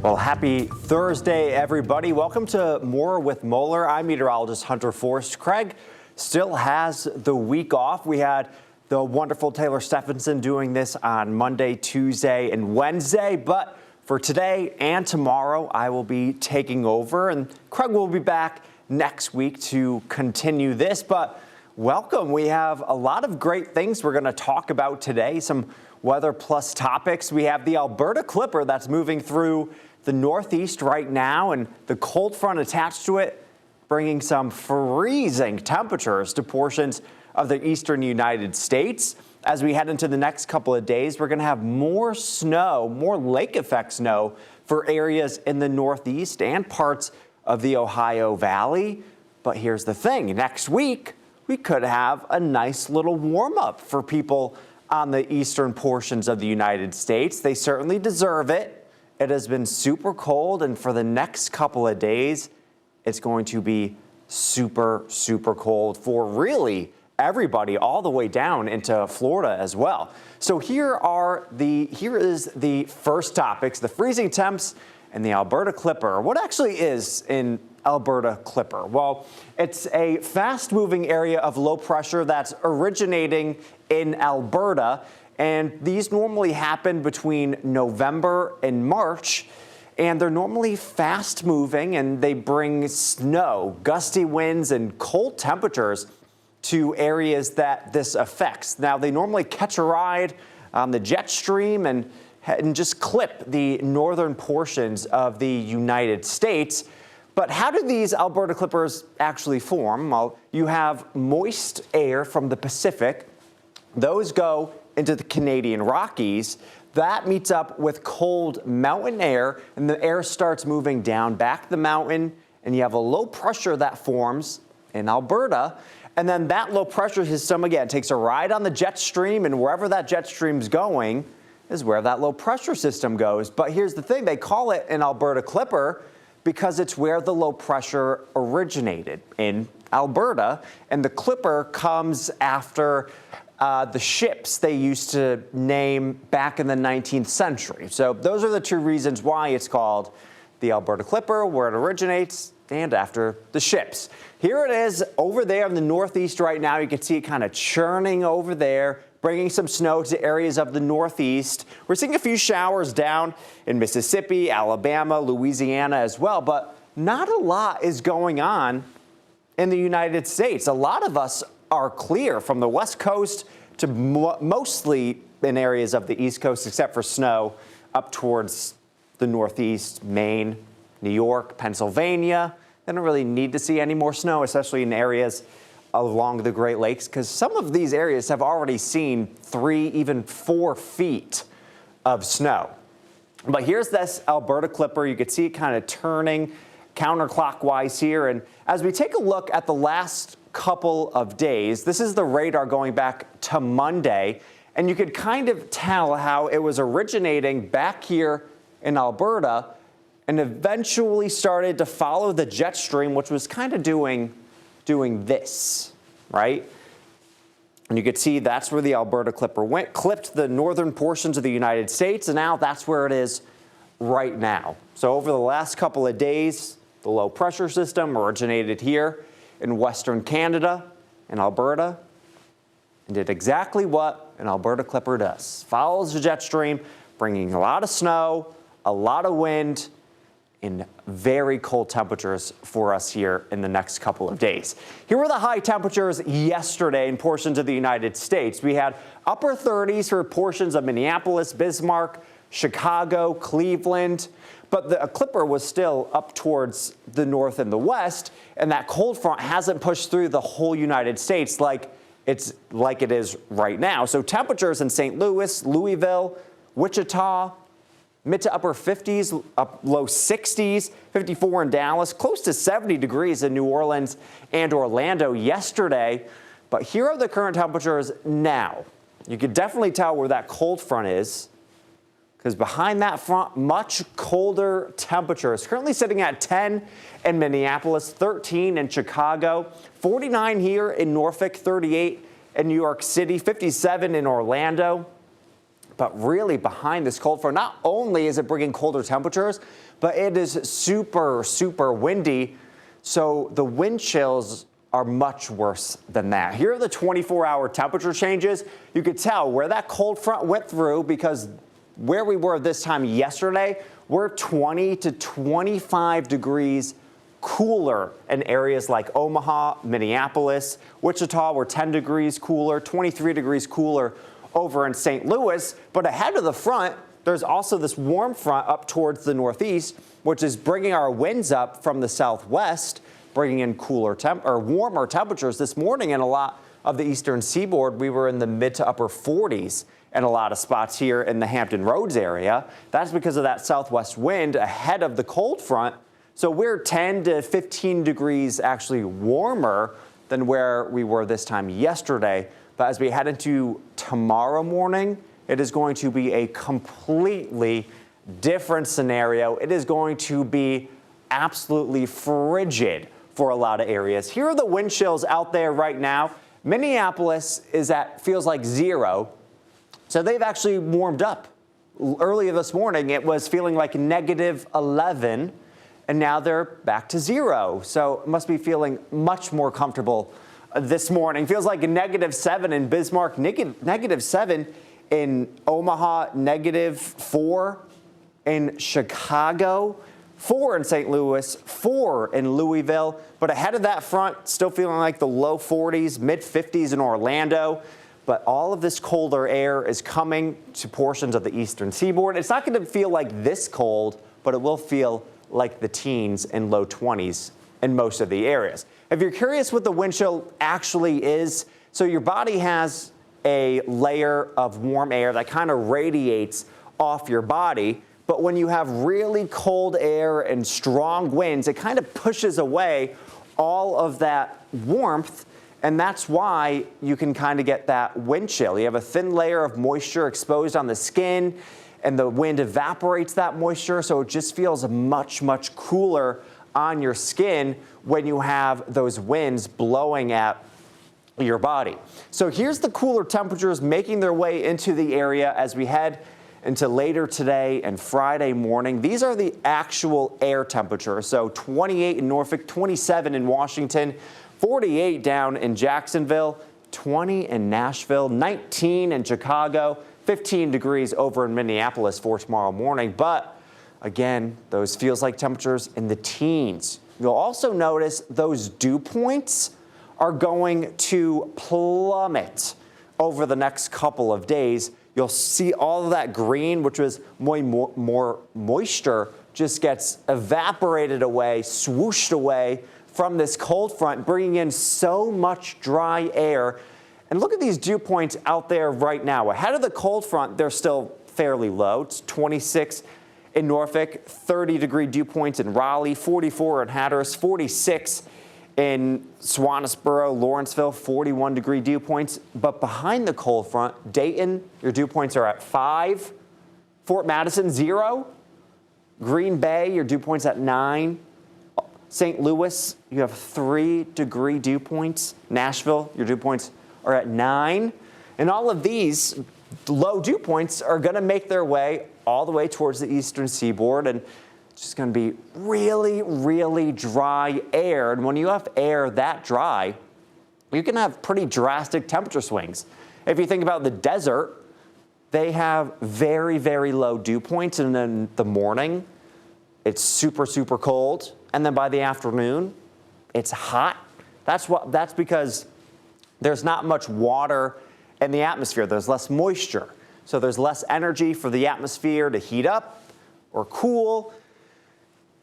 Well, happy Thursday, everybody. Welcome to More with Moeller. I'm meteorologist Hunter Forst. Craig still has the week off. We had the wonderful Taylor Stephenson doing this on Monday, Tuesday, and Wednesday. But for today and tomorrow, I will be taking over, and Craig will be back next week to continue this. But welcome. We have a lot of great things we're going to talk about today. Some weather plus topics. We have the Alberta Clipper that's moving through the Northeast right now, and the cold front attached to it bringing some freezing temperatures to portions of the eastern United States. As we head into the next couple of days, we're going to have more snow, more lake effect snow for areas in the Northeast and parts of the Ohio Valley. But here's the thing, next week we could have a nice little warm up for people on the eastern portions of the United States. They certainly deserve it. It has been super cold, and for the next couple of days, it's going to be super, super cold for really everybody, all the way down into Florida as well. So here is the first topics, the freezing temps and the Alberta Clipper. What actually is an Alberta Clipper? Well, it's a fast-moving area of low pressure that's originating in Alberta. And these normally happen between November and March, and they're normally fast moving, and they bring snow, gusty winds, and cold temperatures to areas that this affects. Now, they normally catch a ride on the jet stream and just clip the northern portions of the United States. But how do these Alberta Clippers actually form? Well, you have moist air from the Pacific. Those go into the Canadian Rockies. That meets up with cold mountain air, and the air starts moving down back the mountain, and you have a low pressure that forms in Alberta. And then that low pressure system, again, takes a ride on the jet stream, and wherever that jet stream's going is where that low pressure system goes. But here's the thing, they call it an Alberta Clipper because it's where the low pressure originated, in Alberta. And the Clipper comes after the ships they used to name back in the 19th century. So those are the two reasons why it's called the Alberta Clipper, where it originates and after the ships. Here it is over there in the Northeast right now. You can see it kind of churning over there, bringing some snow to areas of the Northeast. We're seeing a few showers down in Mississippi, Alabama, Louisiana as well, but not a lot is going on in the United States. A lot of us are clear from the West Coast to mostly in areas of the East Coast, except for snow up towards the Northeast, Maine, New York, Pennsylvania. They don't really need to see any more snow, especially in areas along the Great Lakes, because some of these areas have already seen 3, even 4 feet of snow. But here's this Alberta Clipper. You can see it kind of turning counterclockwise here. And as we take a look at the last couple of days, this is the radar going back to Monday, and you could kind of tell how it was originating back here in Alberta and eventually started to follow the jet stream, which was kind of doing this, right? And you could see that's where the Alberta Clipper went, clipped the northern portions of the United States, and now that's where it is right now. So over the last couple of days, the low pressure system originated here in Western Canada and Alberta, and did exactly what an Alberta Clipper does. Follows the jet stream, bringing a lot of snow, a lot of wind, and very cold temperatures for us here in the next couple of days. Here were the high temperatures yesterday in portions of the United States. We had upper 30s for portions of Minneapolis, Bismarck, Chicago, Cleveland, but the Clipper was still up towards the north and the west, and that cold front hasn't pushed through the whole United States like it is right now. So temperatures in St. Louis, Louisville, Wichita, mid to upper 50s, low 60s, 54 in Dallas, close to 70 degrees in New Orleans and Orlando yesterday. But here are the current temperatures now. You can definitely tell where that cold front is, because behind that front, much colder temperatures. Currently sitting at 10 in Minneapolis, 13 in Chicago, 49 here in Norfolk, 38 in New York City, 57 in Orlando. but really behind this cold front, not only is it bringing colder temperatures, but it is super, super windy. So the wind chills are much worse than that. Here are the 24-hour temperature changes. You could tell where that cold front went through, because where we were this time yesterday, we're 20 to 25 degrees cooler in areas like Omaha, Minneapolis, Wichita. We're 10 degrees cooler, 23 degrees cooler over in St. Louis. But ahead of the front, there's also this warm front up towards the northeast, which is bringing our winds up from the southwest, bringing in warmer temperatures. This morning in a lot of the eastern seaboard, we were in the mid to upper 40s in a lot of spots here in the Hampton Roads area. That's because of that southwest wind ahead of the cold front. So we're 10 to 15 degrees actually warmer than where we were this time yesterday. But as we head into tomorrow morning, it is going to be a completely different scenario. It is going to be absolutely frigid for a lot of areas. Here are the wind chills out there right now. Minneapolis feels like 0. So they've actually warmed up. Earlier this morning, it was feeling like -11, and now they're back to 0. So it must be feeling much more comfortable this morning. Feels like a -7 in Bismarck, -7 in Omaha, -4 in Chicago, 4 in St. Louis, 4 in Louisville. But ahead of that front, still feeling like the low 40s, mid 50s in Orlando. But all of this colder air is coming to portions of the eastern seaboard. It's not going to feel like this cold, but it will feel like the teens and low 20s in most of the areas. If you're curious what the wind chill actually is, so your body has a layer of warm air that kind of radiates off your body. But when you have really cold air and strong winds, it kind of pushes away all of that warmth. And that's why you can kind of get that wind chill. You have a thin layer of moisture exposed on the skin, and the wind evaporates that moisture. So it just feels much, much cooler on your skin when you have those winds blowing at your body. So here's the cooler temperatures making their way into the area as we head into later today and Friday morning. These are the actual air temperatures. So 28 in Norfolk, 27 in Washington, 48 down in Jacksonville, 20 in Nashville, 19 in Chicago, 15 degrees over in Minneapolis for tomorrow morning. But again, those feels like temperatures in the teens. You'll also notice those dew points are going to plummet over the next couple of days. You'll see all of that green, which was more moisture, just gets evaporated away, swooshed away from this cold front, bringing in so much dry air. And look at these dew points out there right now. Ahead of the cold front, they're still fairly low. It's 26 in Norfolk, 30-degree dew points in Raleigh, 44 in Hatteras, 46 in Swansboro, Lawrenceville, 41-degree dew points. But behind the cold front, Dayton, your dew points are at 5. Fort Madison, 0. Green Bay, your dew points at 9. St. Louis, you have 3-degree dew points. Nashville, your dew points are at 9. And all of these low dew points are going to make their way all the way towards the eastern seaboard. And it's just going to be really, really dry air. And when you have air that dry, you can have pretty drastic temperature swings. If you think about the desert, they have very, very low dew points. And in the morning, it's super, super cold. And then by the afternoon, it's hot. That's because there's not much water in the atmosphere. There's less moisture. So there's less energy for the atmosphere to heat up or cool.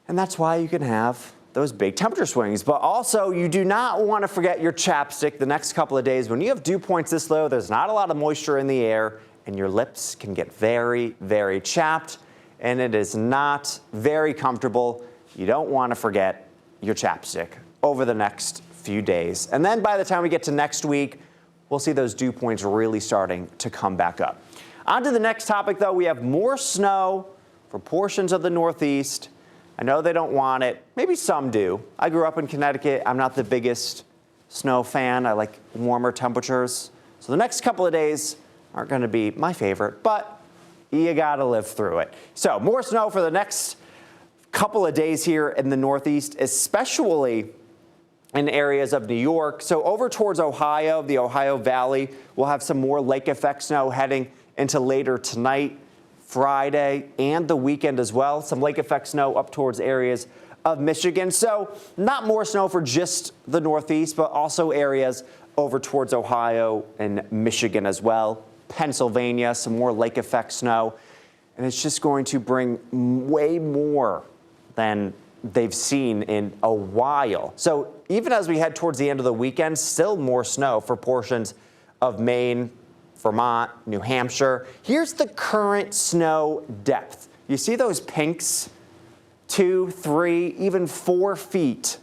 And that's why you can have those big temperature swings. But also, you do not want to forget your chapstick the next couple of days. When you have dew points this low, there's not a lot of moisture in the air, and your lips can get very, very chapped, and it is not very comfortable. You don't want to forget your chapstick over the next few days. And then by the time we get to next week, we'll see those dew points really starting to come back up. On to the next topic, though. We have more snow for portions of the Northeast. I know they don't want it. Maybe some do. I grew up in Connecticut. I'm not the biggest snow fan. I like warmer temperatures. So the next couple of days aren't going to be my favorite. But you got to live through it. So more snow for the next couple of days here in the Northeast, especially in areas of New York. So over towards Ohio, the Ohio Valley, we'll have some more lake effect snow heading into later tonight, Friday, and the weekend as well. Some lake effect snow up towards areas of Michigan. So not more snow for just the Northeast, but also areas over towards Ohio and Michigan as well. Pennsylvania, some more lake effect snow. And it's just going to bring way more than they've seen in a while. So even as we head towards the end of the weekend, still more snow for portions of Maine, Vermont, New Hampshire. Here's the current snow depth. You see those pinks? 2, 3, even 4 feet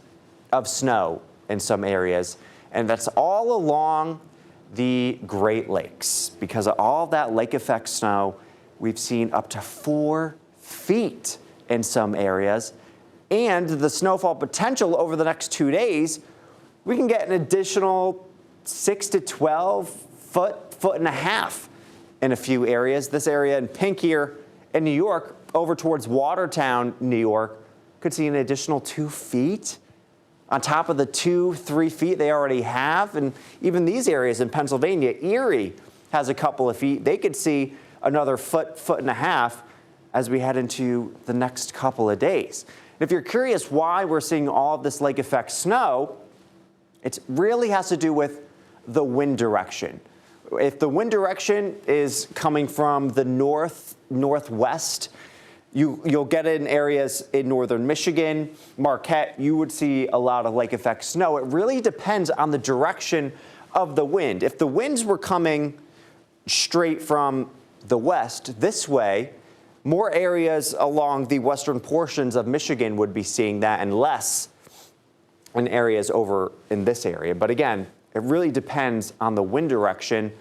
of snow in some areas. And that's all along the Great Lakes. Because of all that lake effect snow, we've seen up to 4 feet in some areas. And the snowfall potential over the next 2 days, we can get an additional 6 to 12 foot and a half in a few areas. This area in pink here in New York, over towards Watertown, New York, could see an additional 2 feet on top of the 2, 3 feet they already have. And even these areas in Pennsylvania, Erie has a couple of feet. They could see another foot and a half as we head into the next couple of days. If you're curious why we're seeing all of this lake effect snow, it really has to do with the wind direction. If the wind direction is coming from the northwest, you'll get it in areas in northern Michigan, Marquette, you would see a lot of lake effect snow. It really depends on the direction of the wind. If the winds were coming straight from the west this way, more areas along the western portions of Michigan would be seeing that, and less in areas over in this area. But again, it really depends on the wind direction,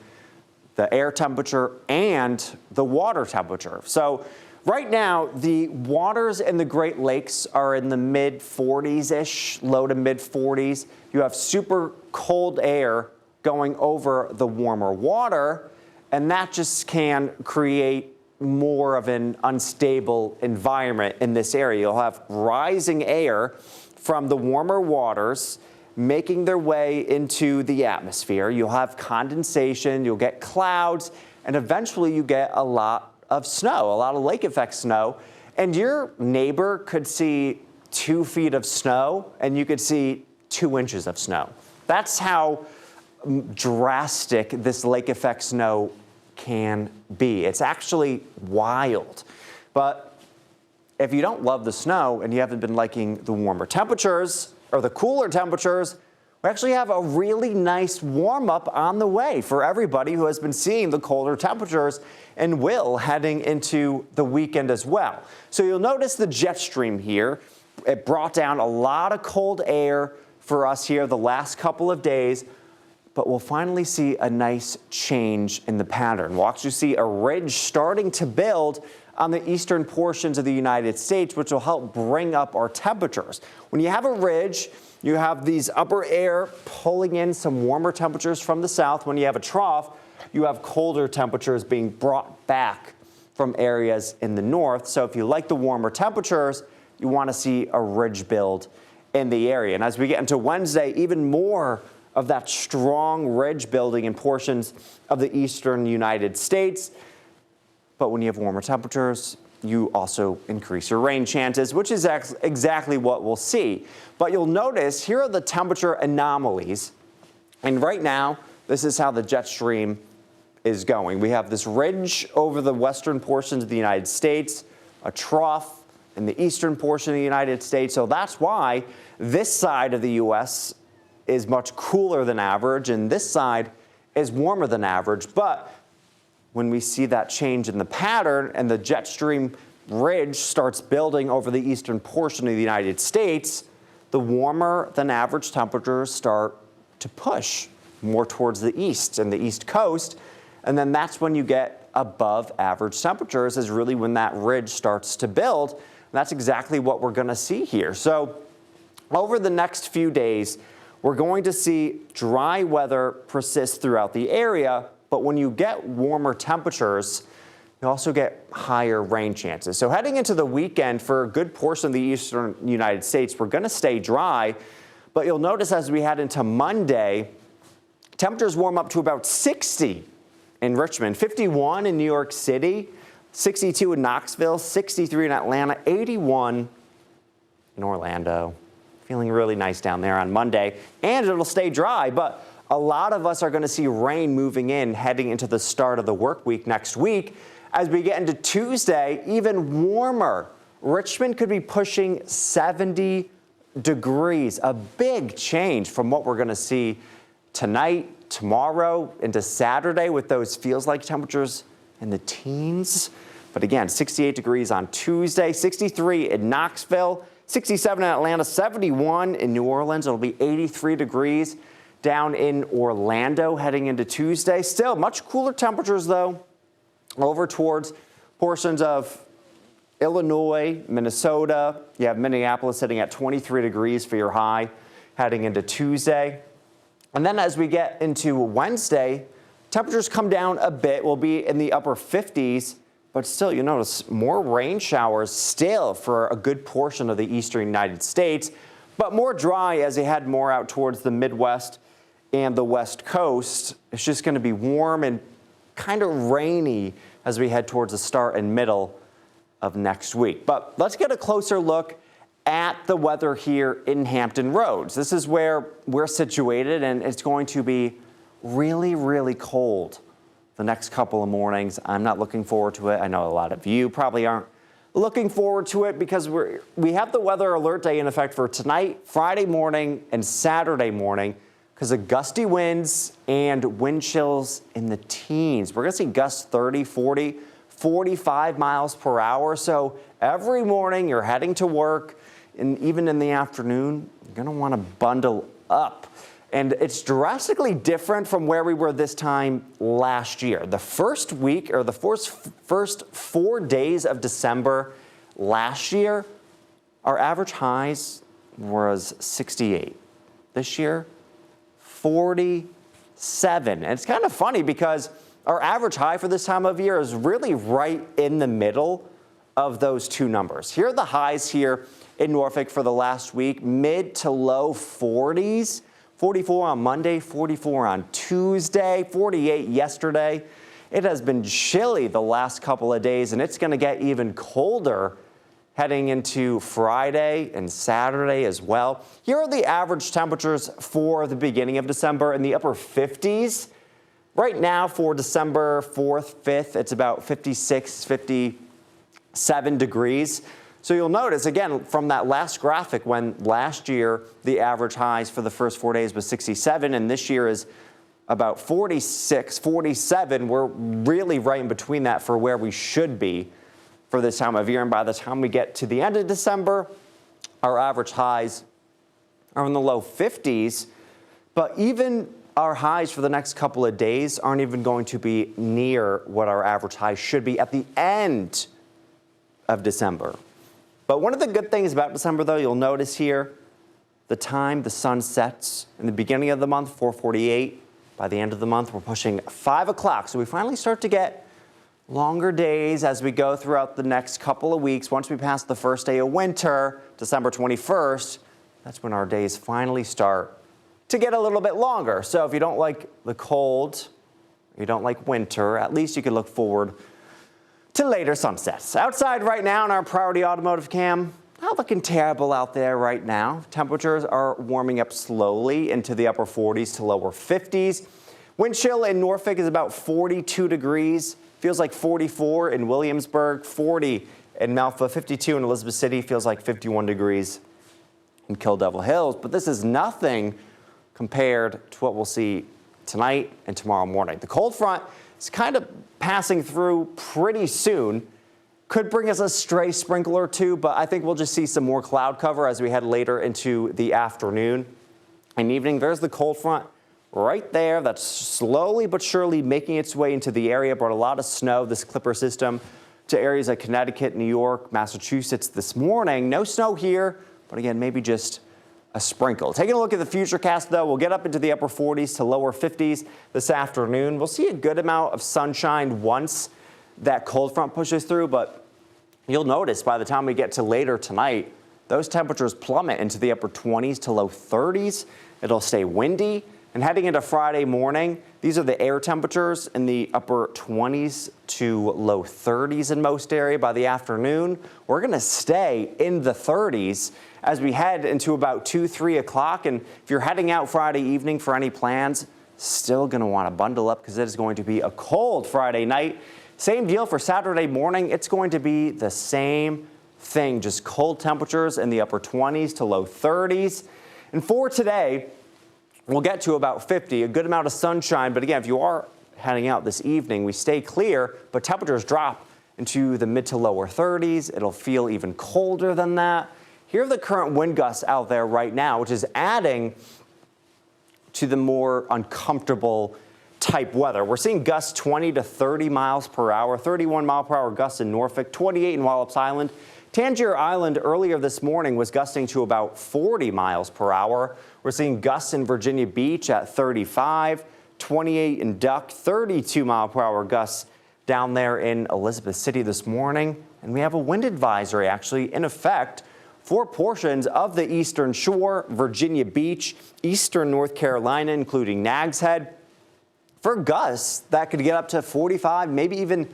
the air temperature, and the water temperature. So right now, the waters in the Great Lakes are in the mid 40s-ish, low to mid 40s. You have super cold air going over the warmer water, and that just can create more of an unstable environment in this area. You'll have rising air from the warmer waters making their way into the atmosphere. You'll have condensation, you'll get clouds, and eventually you get a lot of snow, a lot of lake effect snow. And your neighbor could see 2 feet of snow, and you could see 2 inches of snow. That's how drastic this lake effect snow can be. It's actually wild. But if you don't love the snow and you haven't been liking the warmer temperatures or the cooler temperatures, we actually have a really nice warm up on the way for everybody who has been seeing the colder temperatures and will heading into the weekend as well. So you'll notice the jet stream here. It brought down a lot of cold air for us here the last couple of days. But we'll finally see a nice change in the pattern. We'll actually see a ridge starting to build on the eastern portions of the United States, which will help bring up our temperatures. When you have a ridge, you have these upper air pulling in some warmer temperatures from the south. When you have a trough, you have colder temperatures being brought back from areas in the north. So if you like the warmer temperatures, you want to see a ridge build in the area. And as we get into Wednesday, even more of that strong ridge building in portions of the eastern United States. But when you have warmer temperatures, you also increase your rain chances, which is exactly what we'll see. But you'll notice here are the temperature anomalies. And right now, this is how the jet stream is going. We have this ridge over the western portions of the United States, a trough in the eastern portion of the United States. So that's why this side of the U.S. is much cooler than average, and this side is warmer than average. But when we see that change in the pattern and the jet stream ridge starts building over the eastern portion of the United States, the warmer than average temperatures start to push more towards the east and the east coast. And then that's when you get above average temperatures, is really when that ridge starts to build. And that's exactly what we're going to see here. So over the next few days, we're going to see dry weather persist throughout the area, but when you get warmer temperatures, You also get higher rain chances. So heading into the weekend for a good portion of the eastern United States, we're going to stay dry. But you'll notice as we head into Monday, temperatures warm up to about 60 in Richmond, 51 in New York City, 62 in Knoxville, 63 in Atlanta, 81 in Orlando. Feeling really nice down there on Monday, and it'll stay dry, but a lot of us are going to see rain moving in heading into the start of the work week next week. As we get into Tuesday, even warmer. Richmond could be pushing 70 degrees, a big change from what we're going to see tonight, tomorrow, into Saturday with those feels like temperatures in the teens. But again, 68 degrees on Tuesday, 63 in Knoxville, 67 in Atlanta, 71 in New Orleans. It'll be 83 degrees down in Orlando heading into Tuesday. Still much cooler temperatures, though, over towards portions of Illinois, Minnesota. You have Minneapolis sitting at 23 degrees for your high heading into Tuesday. And then as we get into Wednesday, temperatures come down a bit. We'll be in the upper 50s, but still, you notice more rain showers still for a good portion of the eastern United States, but more dry as they head more out towards the Midwest and the West Coast. It's just going to be warm and kind of rainy as we head towards the start and middle of next week. But let's get a closer look at the weather here in Hampton Roads. This is where we're situated, and it's going to be really, really cold the next couple of mornings. I'm not looking forward to it. I know a lot of you probably aren't looking forward to it because we have the weather alert day in effect for tonight, Friday morning, and Saturday morning because of gusty winds and wind chills in the teens. We're going to see gusts 30, 40, 45 miles per hour. So every morning you're heading to work, and even in the afternoon, you're going to want to bundle up. And it's drastically different from where we were this time last year. The first week, or the first 4 days of December last year, our average highs was 68. This year, 47. And it's kind of funny because our average high for this time of year is really right in the middle of those two numbers. Here are the highs here in Norfolk for the last week, mid to low 40s. 44 on Monday, 44 on Tuesday, 48 yesterday. It has been chilly the last couple of days, and it's going to get even colder heading into Friday and Saturday as well. Here are the average temperatures for the beginning of December in the upper 50s. Right now for December 4th, 5th, it's about 56, 57 degrees. So you'll notice, again, from that last graphic, when last year the average highs for the first 4 days was 67, and this year is about 46, 47. We're really right in between that for where we should be for this time of year. And by the time we get to the end of December, our average highs are in the low 50s. But even our highs for the next couple of days aren't even going to be near what our average highs should be at the end of December. But one of the good things about December, though, you'll notice here, the time the sun sets in the beginning of the month, 4:48. By the end of the month, we're pushing 5 o'clock. So we finally start to get longer days as we go throughout the next couple of weeks. Once we pass the first day of winter, December 21st, that's when our days finally start to get a little bit longer. So if you don't like the cold, you don't like winter, at least you can look forward to later sunsets. Outside right now in our Priority Automotive Cam, not looking terrible out there right now. Temperatures are warming up slowly into the upper 40s to lower 50s. Wind chill in Norfolk is about 42 degrees. Feels like 44 in Williamsburg, 40 in Malfa, 52 in Elizabeth City. Feels like 51 degrees in Kill Devil Hills. But this is nothing compared to what we'll see tonight and tomorrow morning. The cold front is kind of passing through pretty soon. Could bring us a stray sprinkle or two, but I think we'll just see some more cloud cover as we head later into the afternoon and evening. There's the cold front right there that's slowly but surely making its way into the area. Brought a lot of snow, this Clipper system, to areas like Connecticut, New York, Massachusetts this morning. No snow here, but again, maybe just a sprinkle. Taking a look at the futurecast, though, we'll get up into the upper 40s to lower 50s this afternoon. We'll see a good amount of sunshine once that cold front pushes through, but you'll notice by the time we get to later tonight, those temperatures plummet into the upper 20s to low 30s. It'll stay windy. And heading into Friday morning, these are the air temperatures in the upper 20s to low 30s in most area. By the afternoon, we're going to stay in the 30s as we head into about 2, 3 o'clock. And if you're heading out Friday evening for any plans, still going to want to bundle up because it is going to be a cold Friday night. Same deal for Saturday morning. It's going to be the same thing, just cold temperatures in the upper 20s to low 30s. And for today, we'll get to about 50, a good amount of sunshine. But again, if you are heading out this evening, we stay clear, but temperatures drop into the mid to lower 30s. It'll feel even colder than that. Here are the current wind gusts out there right now, which is adding to the more uncomfortable type weather. We're seeing gusts 20 to 30 miles per hour, 31 mile per hour gusts in Norfolk, 28 in Wallops Island. Tangier Island earlier this morning was gusting to about 40 miles per hour. We're seeing gusts in Virginia Beach at 35, 28 in Duck, 32 mile per hour gusts down there in Elizabeth City this morning. And we have a wind advisory actually in effect for portions of the eastern shore, Virginia Beach, eastern North Carolina, including Nags Head, for gusts that could get up to 45, maybe even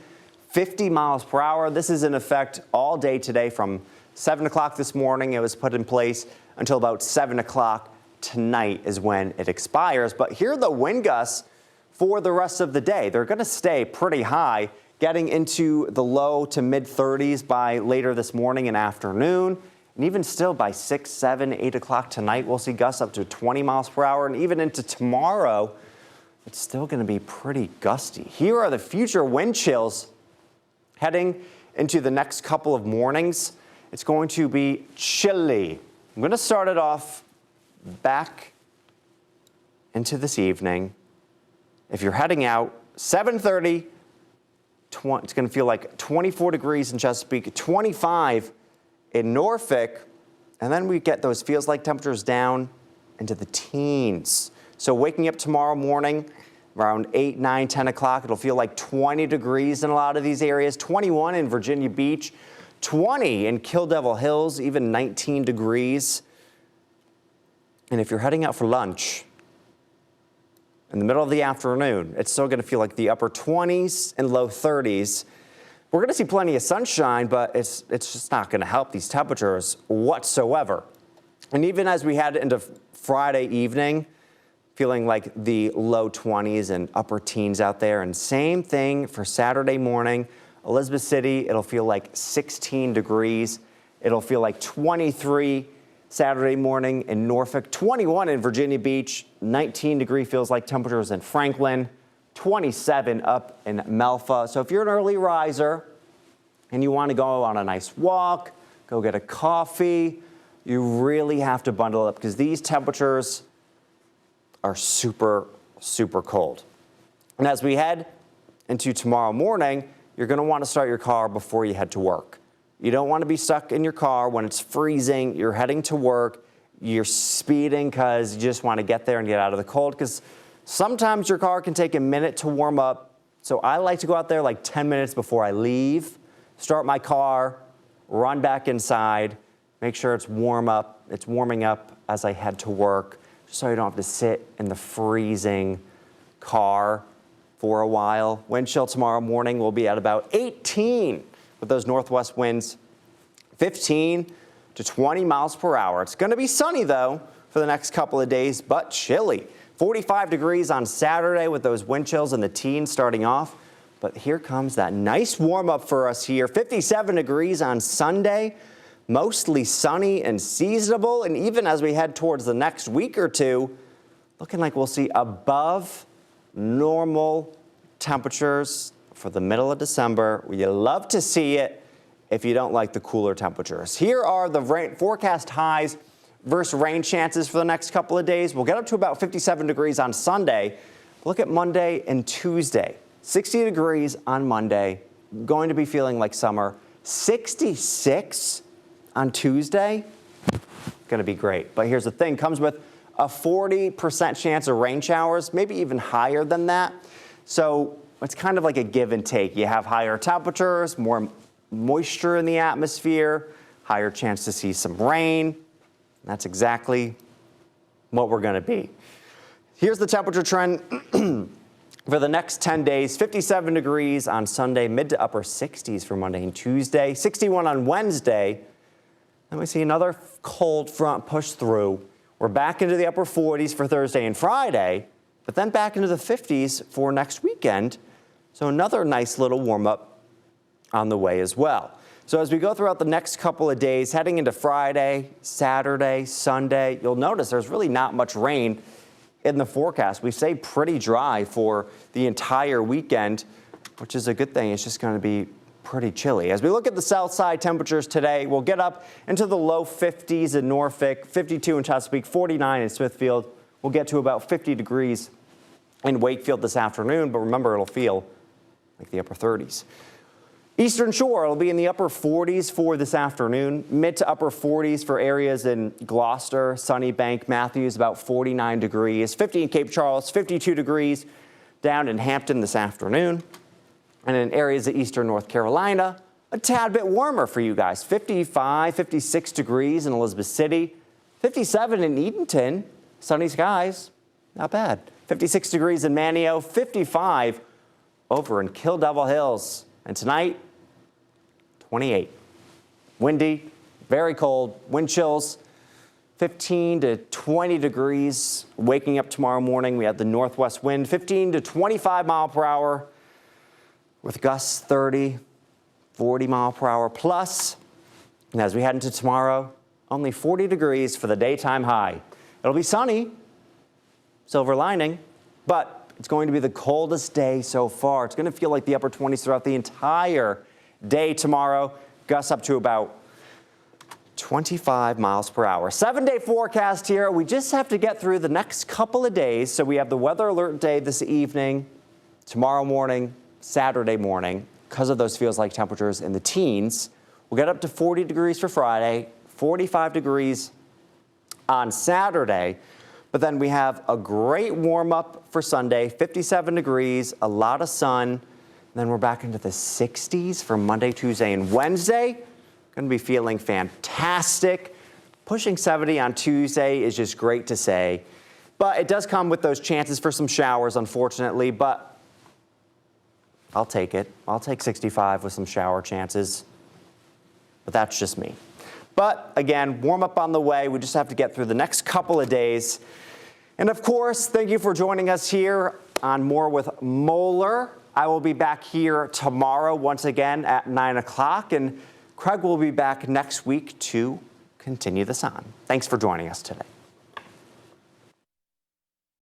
50 miles per hour. This is in effect all day today from 7 o'clock this morning. It was put in place until about 7 o'clock tonight is when it expires. But here are the wind gusts for the rest of the day. They're going to stay pretty high, getting into the low to mid 30s by later this morning and afternoon. And even still by 6, 7, 8 o'clock tonight, we'll see gusts up to 20 miles per hour. And even into tomorrow, it's still going to be pretty gusty. Here are the future wind chills heading into the next couple of mornings. It's going to be chilly. I'm going to start it off back into this evening. If you're heading out, 7:30, it's going to feel like 24 degrees in Chesapeake, 25 in Norfolk, and then we get those feels like temperatures down into the teens. So waking up tomorrow morning around 8, 9, 10 o'clock, it'll feel like 20 degrees in a lot of these areas, 21 in Virginia Beach, 20 in Kill Devil Hills, even 19 degrees. And if you're heading out for lunch in the middle of the afternoon, it's still going to feel like the upper 20s and low 30s. We're going to see plenty of sunshine, but it's just not going to help these temperatures whatsoever. And even as we head into Friday evening, feeling like the low 20s and upper teens out there. And same thing for Saturday morning. Elizabeth City, it'll feel like 16 degrees. It'll feel like 23 Saturday morning in Norfolk, 21 in Virginia Beach, 19 degree feels like temperatures in Franklin, 27 up in Melfa. So if you're an early riser and you want to go on a nice walk, go get a coffee, you really have to bundle up because these temperatures are super, super cold. And as we head into tomorrow morning, you're going to want to start your car before you head to work. You don't want to be stuck in your car when it's freezing, you're heading to work, you're speeding because you just want to get there and get out of the cold because sometimes your car can take a minute to warm up. So I like to go out there like 10 minutes before I leave, start my car, run back inside, make sure it's warming up as I head to work, so you don't have to sit in the freezing car for a while. Wind chill tomorrow morning will be at about 18 with those northwest winds, 15 to 20 miles per hour. It's going to be sunny, though, for the next couple of days, but chilly. 45 degrees on Saturday with those wind chills in the teens starting off. But here comes that nice warm up for us here. 57 degrees on Sunday. Mostly sunny and seasonable, and even as we head towards the next week or two, looking like we'll see above normal temperatures for the middle of December. You love to see it if you don't like the cooler temperatures. Here are the forecast highs versus rain chances for the next couple of days. We'll get up to about 57 degrees on Sunday. Look at Monday and Tuesday. 60 degrees on Monday, going to be feeling like summer. 66 on Tuesday, going to be great. But here's the thing, comes with a 40% chance of rain showers, maybe even higher than that. So it's kind of like a give and take. You have higher temperatures, more moisture in the atmosphere, higher chance to see some rain. That's exactly what we're going to be. Here's the temperature trend for the next 10 days. 57 degrees on Sunday, mid to upper 60s for Monday and Tuesday, 61 on Wednesday. Then we see another cold front push through. We're back into the upper 40s for Thursday and Friday, but then back into the 50s for next weekend. So another nice little warm up on the way as well. So as we go throughout the next couple of days, heading into Friday, Saturday, Sunday, you'll notice there's really not much rain in the forecast. We stay pretty dry for the entire weekend, which is a good thing. It's just going to be pretty chilly. As we look at the south side temperatures today, we'll get up into the low 50s in Norfolk, 52 in Chesapeake, 49 in Smithfield. We'll get to about 50 degrees in Wakefield this afternoon, but remember, it'll feel like the upper 30s. Eastern Shore will be in the upper 40s for this afternoon, mid to upper 40s for areas in Gloucester, Sunnybank, Matthews, about 49 degrees, 50 in Cape Charles, 52 degrees down in Hampton this afternoon. And in areas of eastern North Carolina, a tad bit warmer for you guys, 55, 56 degrees in Elizabeth City, 57 in Edenton, sunny skies, not bad. 56 degrees in Manteo, 55 over in Kill Devil Hills. And tonight, 28. Windy, very cold, wind chills, 15 to 20 degrees. Waking up tomorrow morning, we have the northwest wind, 15 to 25 mile per hour with gusts 30, 40 mile per hour plus. And as we head into tomorrow, only 40 degrees for the daytime high. It'll be sunny, silver lining, but it's going to be the coldest day so far. It's going to feel like the upper 20s throughout the entire day tomorrow. Gusts up to about 25 miles per hour. 7-day forecast here. We just have to get through the next couple of days. So we have the weather alert day this evening, tomorrow morning, Saturday morning. Because of those feels like temperatures in the teens, we'll get up to 40 degrees for Friday, 45 degrees on Saturday. But then we have a great warm-up for Sunday, 57 degrees, a lot of sun. Then we're back into the 60s for Monday, Tuesday, and Wednesday. Going to be feeling fantastic. Pushing 70 on Tuesday is just great to say. But it does come with those chances for some showers, unfortunately. But I'll take it. I'll take 65 with some shower chances. But that's just me. But again, warm up on the way. We just have to get through the next couple of days. And of course, thank you for joining us here on More with Moeller. I will be back here tomorrow once again at 9 o'clock, and Craig will be back next week to continue this on. Thanks for joining us today.